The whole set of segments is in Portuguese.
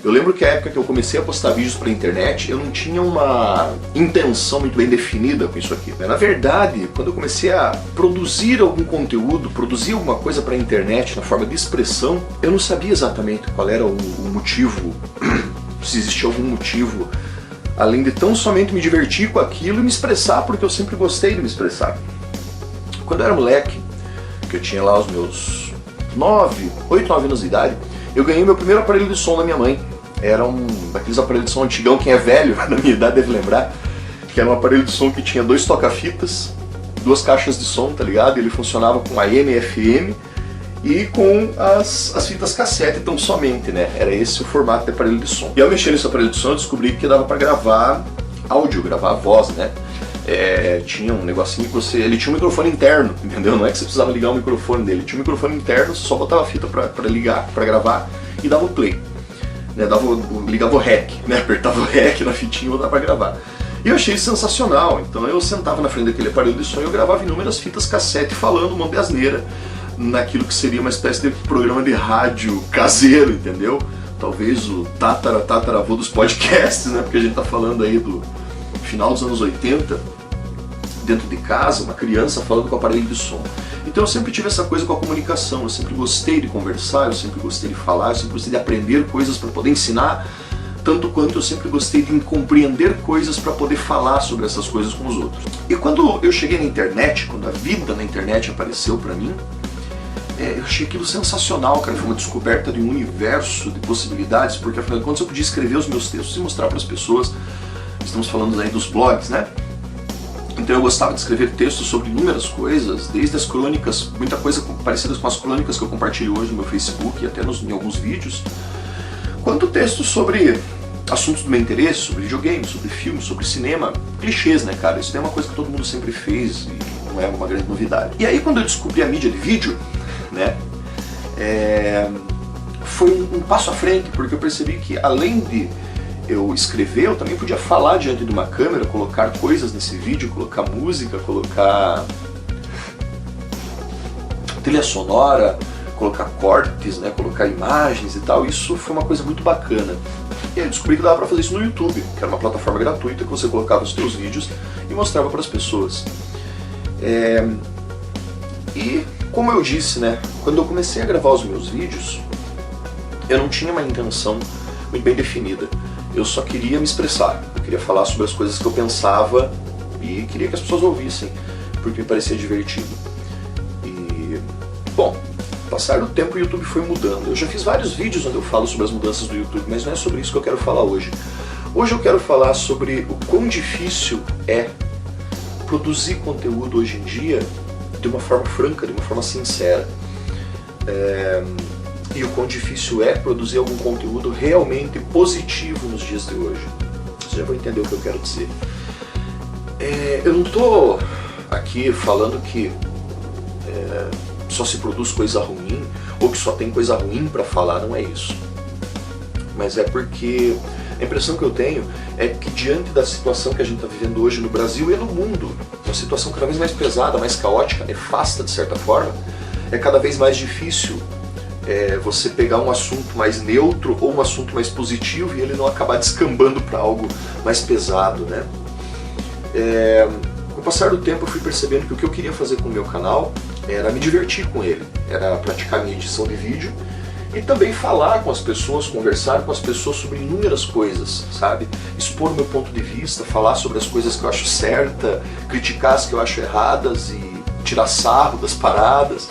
Eu lembro que a época que eu comecei a postar vídeos para a internet, eu não tinha uma intenção muito bem definida com isso aqui. Na verdade, quando eu comecei a produzir algum conteúdo, produzir alguma coisa para a internet na forma de expressão, eu não sabia exatamente qual era o motivo, se existia algum motivo, além de tão somente me divertir com aquilo e me expressar, porque eu sempre gostei de me expressar. Quando eu era moleque, que eu tinha lá os meus 8, 9 anos de idade, eu ganhei meu primeiro aparelho de som da minha mãe. Era um daqueles aparelhos de som antigão, quem é velho na minha idade deve lembrar, que era um aparelho de som que tinha 2 toca-fitas, 2 caixas de som, tá ligado? Ele funcionava com AM e FM e com as fitas cassete, então somente, né? Era esse o formato de aparelho de som. E ao mexer nesse aparelho de som eu descobri que dava pra gravar áudio, gravar voz, né? Tinha um negocinho que ele tinha um microfone interno, entendeu? Não é que você precisava ligar o microfone dele, tinha um microfone interno, você só botava a fita pra ligar, pra gravar e dava o play. Né? Ligava o REC, né? Apertava o REC na fitinha e botava pra gravar. E eu achei isso sensacional, então eu sentava na frente daquele aparelho de som e eu gravava inúmeras fitas cassete falando uma asneira naquilo que seria uma espécie de programa de rádio caseiro, entendeu? Talvez o tataravô dos podcasts, né? Porque a gente tá falando aí do final dos anos 80, dentro de casa, uma criança falando com o aparelho de som. Então eu sempre tive essa coisa com a comunicação, eu sempre gostei de conversar, eu sempre gostei de falar, eu sempre gostei de aprender coisas para poder ensinar, tanto quanto eu sempre gostei de compreender coisas para poder falar sobre essas coisas com os outros. E quando eu cheguei na internet, quando a vida na internet apareceu para mim, eu achei aquilo sensacional, cara. Foi uma descoberta de um universo de possibilidades, porque afinal de contas eu podia escrever os meus textos e mostrar para as pessoas. Estamos falando aí dos blogs, né? Então eu gostava de escrever textos sobre inúmeras coisas, desde as crônicas, muita coisa parecida com as crônicas que eu compartilho hoje no meu Facebook e até em alguns vídeos, quanto textos sobre assuntos do meu interesse, sobre videogame, sobre filme, sobre cinema, clichês, né, cara? Isso é uma coisa que todo mundo sempre fez e não é uma grande novidade. E aí quando eu descobri a mídia de vídeo, né, foi um passo à frente, porque eu percebi que além de eu escrever, eu também podia falar diante de uma câmera, colocar coisas nesse vídeo, colocar música, colocar trilha sonora, colocar cortes, né, colocar imagens e tal. Isso foi uma coisa muito bacana. E aí eu descobri que dava para fazer isso no YouTube, que era uma plataforma gratuita que você colocava os seus vídeos e mostrava para as pessoas. E como eu disse, né, quando eu comecei a gravar os meus vídeos, eu não tinha uma intenção muito bem definida. Eu só queria me expressar, eu queria falar sobre as coisas que eu pensava e queria que as pessoas ouvissem, porque me parecia divertido. E, bom, passar do tempo o YouTube foi mudando. Eu já fiz vários vídeos onde eu falo sobre as mudanças do YouTube, mas não é sobre isso que eu quero falar hoje. Hoje eu quero falar sobre o quão difícil é produzir conteúdo hoje em dia de uma forma franca, de uma forma sincera. E o quão difícil é produzir algum conteúdo realmente positivo nos dias de hoje. Você já vai entender o que eu quero dizer. Eu não estou aqui falando que só se produz coisa ruim, ou que só tem coisa ruim para falar, não é isso. Mas é porque a impressão que eu tenho é que diante da situação que a gente está vivendo hoje no Brasil e no mundo, uma situação cada vez mais pesada, mais caótica, nefasta de certa forma, é cada vez mais difícil você pegar um assunto mais neutro ou um assunto mais positivo e ele não acabar descambando para algo mais pesado, né? Com o passar do tempo eu fui percebendo que o que eu queria fazer com o meu canal era me divertir com ele, era praticar minha edição de vídeo e também falar com as pessoas, conversar com as pessoas sobre inúmeras coisas, sabe? Expor o meu ponto de vista, falar sobre as coisas que eu acho certa, criticar as que eu acho erradas e tirar sarro das paradas.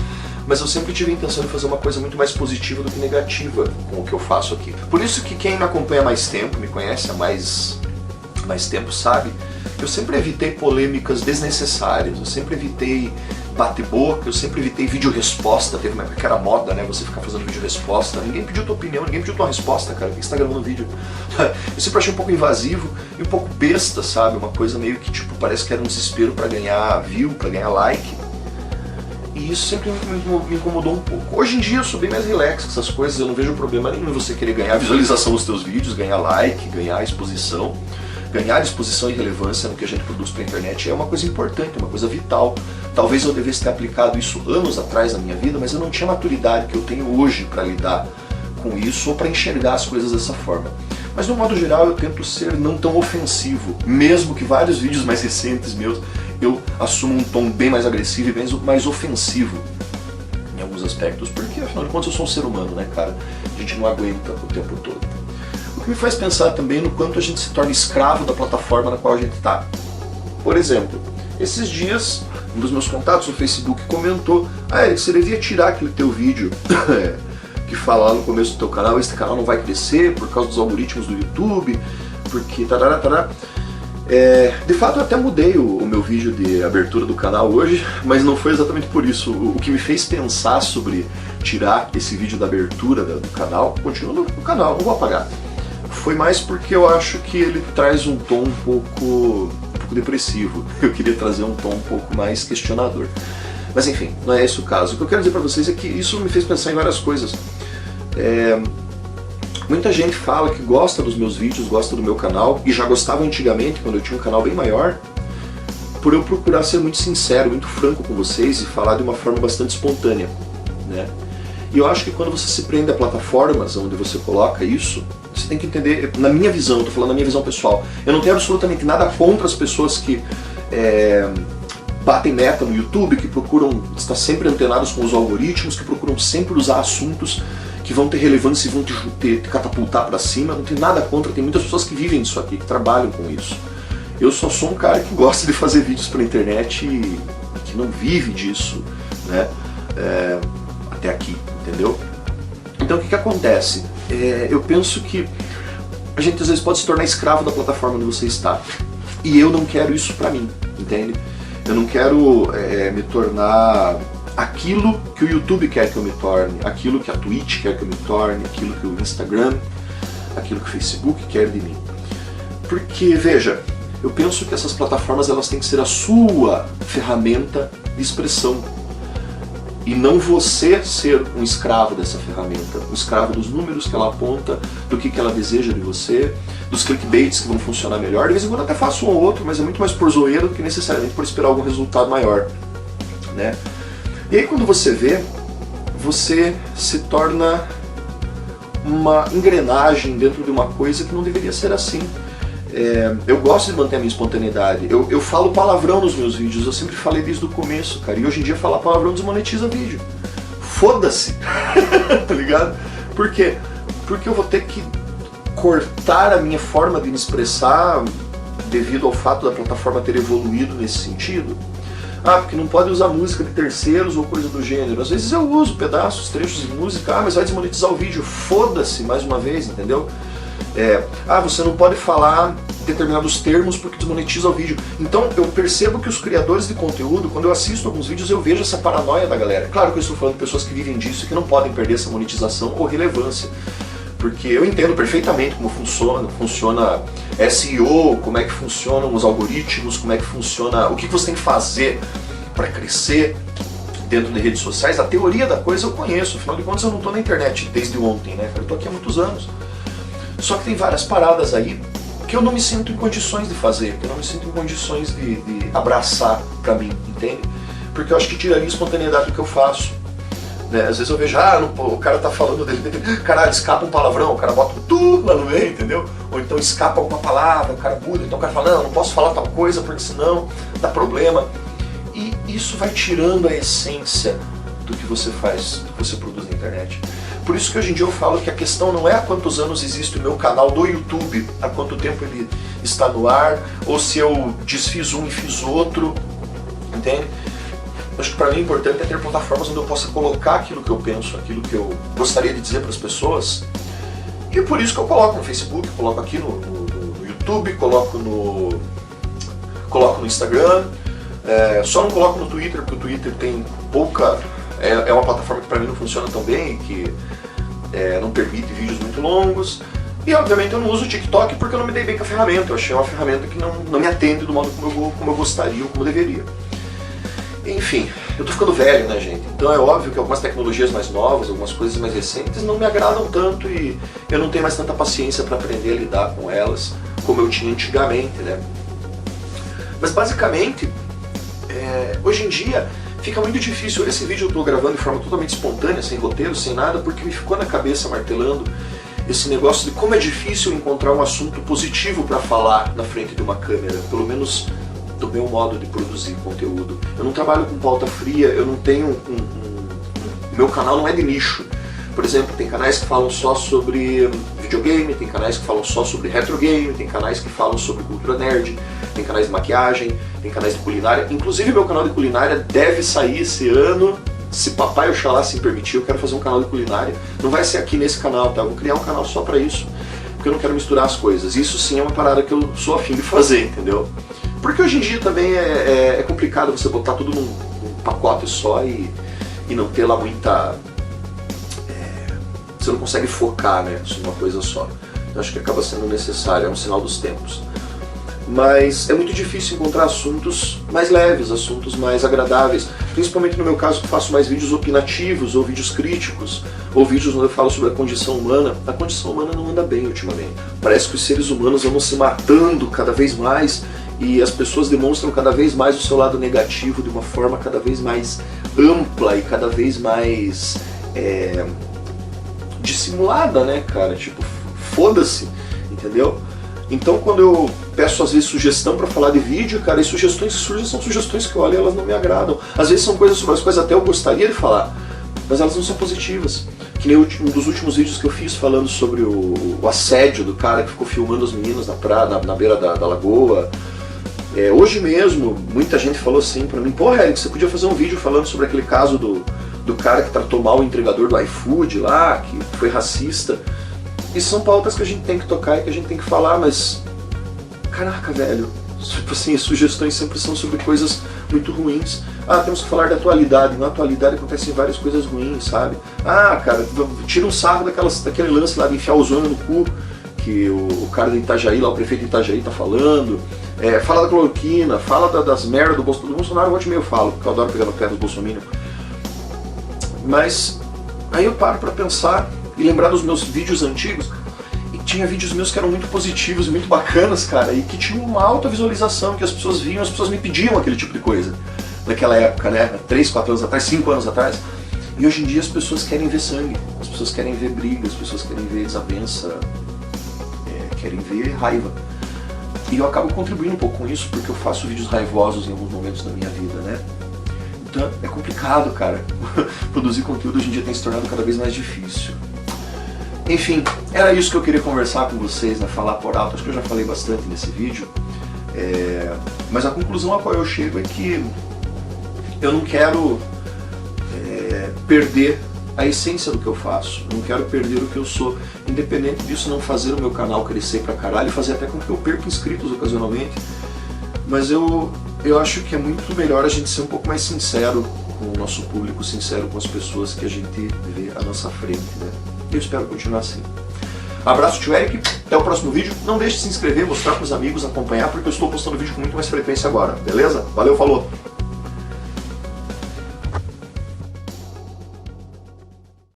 Mas eu sempre tive a intenção de fazer uma coisa muito mais positiva do que negativa com o que eu faço aqui. Por isso que quem me acompanha há mais tempo, me conhece há mais tempo, sabe? Eu sempre evitei polêmicas desnecessárias, eu sempre evitei bate-boca, eu sempre evitei vídeo-resposta. Teve uma época que era moda, né? Você ficar fazendo vídeo-resposta. Ninguém pediu tua opinião, ninguém pediu tua resposta, cara. Por que você tá gravando vídeo? Eu sempre achei um pouco invasivo e um pouco besta, sabe? Uma coisa meio que, tipo, parece que era um desespero pra ganhar view, pra ganhar like. E isso sempre me incomodou um pouco. Hoje em dia eu sou bem mais relax com essas coisas, eu não vejo problema nenhum em você querer ganhar visualização nos teus vídeos, ganhar like, ganhar exposição. Ganhar exposição e relevância no que a gente produz para a internet é uma coisa importante, é uma coisa vital. Talvez eu devesse ter aplicado isso anos atrás na minha vida, mas eu não tinha a maturidade que eu tenho hoje para lidar com isso ou para enxergar as coisas dessa forma. Mas de um modo geral eu tento ser não tão ofensivo, mesmo que vários vídeos mais recentes meus eu assumo um tom bem mais agressivo e bem mais ofensivo em alguns aspectos, porque afinal de contas eu sou um ser humano, né, cara? A gente não aguenta o tempo todo. O que me faz pensar também no quanto a gente se torna escravo da plataforma na qual a gente está. Por exemplo, esses dias um dos meus contatos no Facebook comentou: ah, Eric, você devia tirar aquele teu vídeo que fala lá no começo do teu canal, esse canal não vai crescer por causa dos algoritmos do YouTube, porque tarará, tarará. De fato eu até mudei o meu vídeo de abertura do canal hoje, mas não foi exatamente por isso. O que me fez pensar sobre tirar esse vídeo da abertura do canal, continua no canal, não vou apagar, foi mais porque eu acho que ele traz um tom um pouco depressivo. Eu queria trazer um tom um pouco mais questionador. Mas enfim, não é esse o caso. O que eu quero dizer pra vocês é que isso me fez pensar em várias coisas. Muita gente fala que gosta dos meus vídeos, gosta do meu canal, e já gostava antigamente, quando eu tinha um canal bem maior, por eu procurar ser muito sincero, muito franco com vocês e falar de uma forma bastante espontânea, né? E eu acho que quando você se prende a plataformas onde você coloca isso, você tem que entender, na minha visão, estou falando na minha visão pessoal, eu não tenho absolutamente nada contra as pessoas que batem meta no YouTube, que procuram estar sempre antenados com os algoritmos, que procuram sempre usar assuntos que vão ter relevância e vão te catapultar para cima. Não tem nada contra, tem muitas pessoas que vivem disso aqui, que trabalham com isso. Eu só sou um cara que gosta de fazer vídeos pela internet e que não vive disso, né? Até aqui, entendeu? Então o que acontece? Eu penso que a gente às vezes pode se tornar escravo da plataforma onde você está. E eu não quero isso pra mim, entende? Eu não quero me tornar aquilo que o YouTube quer que eu me torne, aquilo que a Twitch quer que eu me torne, aquilo que o Instagram, aquilo que o Facebook quer de mim. Porque, veja, eu penso que essas plataformas elas têm que ser a sua ferramenta de expressão. E não você ser um escravo dessa ferramenta, um escravo dos números que ela aponta, do que ela deseja de você, dos clickbaits que vão funcionar melhor. De vez em quando eu até faço um ou outro, mas é muito mais por zoeira do que necessariamente por esperar algum resultado maior, né? E aí quando você vê, você se torna uma engrenagem dentro de uma coisa que não deveria ser assim. Eu gosto de manter a minha espontaneidade. Eu falo palavrão nos meus vídeos, eu sempre falei desde o começo, cara. E hoje em dia falar palavrão desmonetiza vídeo. Foda-se! Tá ligado? Por quê? Porque eu vou ter que cortar a minha forma de me expressar devido ao fato da plataforma ter evoluído nesse sentido. Ah, porque não pode usar música de terceiros ou coisa do gênero. Às vezes eu uso pedaços, trechos de música, mas vai desmonetizar o vídeo. Foda-se, mais uma vez, entendeu? Você não pode falar determinados termos porque desmonetiza o vídeo. Então eu percebo que os criadores de conteúdo, quando eu assisto alguns vídeos, eu vejo essa paranoia da galera. Claro que eu estou falando de pessoas que vivem disso e que não podem perder essa monetização ou relevância. Porque eu entendo perfeitamente como funciona SEO, como é que funcionam os algoritmos, como é que funciona, o que você tem que fazer para crescer dentro de redes sociais. A teoria da coisa eu conheço, afinal de contas eu não estou na internet desde ontem, né? Eu estou aqui há muitos anos. Só que tem várias paradas aí que eu não me sinto em condições de fazer, que eu não me sinto em condições de abraçar pra mim, entende? Porque eu acho que tiraria a espontaneidade do que eu faço. Né? Às vezes eu vejo, o cara tá falando dele, caralho, escapa um palavrão, o cara bota um tu lá no meio, entendeu? Ou então escapa alguma palavra, o cara muda, então o cara fala, não posso falar tal coisa porque senão dá problema. E isso vai tirando a essência do que você faz, do que você produz na internet. Por isso que hoje em dia eu falo que a questão não é há quantos anos existe o meu canal do YouTube, há quanto tempo ele está no ar, ou se eu desfiz um e fiz outro, entende? Acho que para mim o importante é ter plataformas onde eu possa colocar aquilo que eu penso, aquilo que eu gostaria de dizer para as pessoas. E por isso que eu coloco no Facebook, coloco aqui no YouTube, coloco no Instagram, só não coloco no Twitter, porque o Twitter tem pouca... É uma plataforma que para mim não funciona tão bem, que não permite vídeos muito longos. E obviamente eu não uso o TikTok porque eu não me dei bem com a ferramenta. Eu achei uma ferramenta que não me atende do modo como eu gostaria ou como eu deveria. Enfim, eu tô ficando velho, né, gente? Então é óbvio que algumas tecnologias mais novas, algumas coisas mais recentes não me agradam tanto e eu não tenho mais tanta paciência para aprender a lidar com elas como eu tinha antigamente, né? Mas basicamente, hoje em dia, fica muito difícil. Esse vídeo eu estou gravando de forma totalmente espontânea, sem roteiro, sem nada, porque me ficou na cabeça martelando esse negócio de como é difícil encontrar um assunto positivo para falar na frente de uma câmera, pelo menos do meu modo de produzir conteúdo. Eu não trabalho com pauta fria, eu não tenho meu canal não é de nicho. Por exemplo, tem canais que falam só sobre videogame, tem canais que falam só sobre retro game, tem canais que falam sobre cultura nerd, tem canais de maquiagem, tem canais de culinária. Inclusive meu canal de culinária deve sair esse ano, se papai Oxalá se permitir. Eu quero fazer um canal de culinária. Não vai ser aqui nesse canal, tá? Eu vou criar um canal só pra isso, porque eu não quero misturar as coisas. Isso sim é uma parada que eu sou afim de fazer, entendeu? Porque hoje em dia também é complicado você botar tudo num pacote só e não ter lá muita... você não consegue focar, né, em uma coisa só. Eu acho que acaba sendo necessário, é um sinal dos tempos. Mas é muito difícil encontrar assuntos mais leves, assuntos mais agradáveis. Principalmente no meu caso, que faço mais vídeos opinativos, ou vídeos críticos, ou vídeos onde eu falo sobre a condição humana. A condição humana não anda bem ultimamente. Parece que os seres humanos andam se matando cada vez mais, e as pessoas demonstram cada vez mais o seu lado negativo de uma forma cada vez mais ampla e cada vez mais dissimulada, né, cara? Tipo, foda-se, entendeu? Então quando eu peço às vezes sugestão pra falar de vídeo, cara, as sugestões que surgem são sugestões que eu olho e elas não me agradam. Às vezes são coisas sobre as quais até eu gostaria de falar, mas elas não são positivas. Que nem um dos últimos vídeos que eu fiz falando sobre o assédio do cara que ficou filmando as meninas na praia, na beira da lagoa. Hoje mesmo, muita gente falou assim pra mim: pô, Eric, você podia fazer um vídeo falando sobre aquele caso do cara que tratou mal o entregador do iFood lá, que foi racista. E são pautas que a gente tem que tocar e que a gente tem que falar, mas... caraca, velho, tipo assim, as sugestões sempre são sobre coisas muito ruins. Ah, temos que falar da atualidade. Na atualidade acontecem várias coisas ruins, sabe? Ah, cara, tira um sarro daquele lance lá de enfiar ozônio no cu, que o cara de Itajaí, lá o prefeito de Itajaí tá falando. Fala da cloroquina, fala das merdas do Bolsonaro, eu meio falo, porque eu adoro pegar no pé dos bolsominions. Mas aí eu paro pra pensar e lembrar dos meus vídeos antigos, e tinha vídeos meus que eram muito positivos e muito bacanas, cara, e que tinham uma alta visualização, que as pessoas viam, as pessoas me pediam aquele tipo de coisa naquela época, né, 3, 4 anos atrás, 5 anos atrás. E hoje em dia as pessoas querem ver sangue, as pessoas querem ver briga, as pessoas querem ver desavença, querem ver raiva. E eu acabo contribuindo um pouco com isso, porque eu faço vídeos raivosos em alguns momentos da minha vida, né? Então é complicado, cara. Produzir conteúdo hoje em dia tem se tornado cada vez mais difícil. Enfim, era isso que eu queria conversar com vocês, né? Falar por alto. Acho que eu já falei bastante nesse vídeo. Mas a conclusão a qual eu chego é que eu não quero perder a essência do que eu faço. Eu não quero perder o que eu sou. Independente disso não fazer o meu canal crescer pra caralho, fazer até com que eu perca inscritos ocasionalmente. Mas eu acho que é muito melhor a gente ser um pouco mais sincero com o nosso público, sincero com as pessoas que a gente vê à nossa frente, né? Eu espero continuar assim. Abraço, tio Eric, até o próximo vídeo. Não deixe de se inscrever, mostrar pros amigos, acompanhar, porque eu estou postando vídeo com muito mais frequência agora, beleza? Valeu, falou!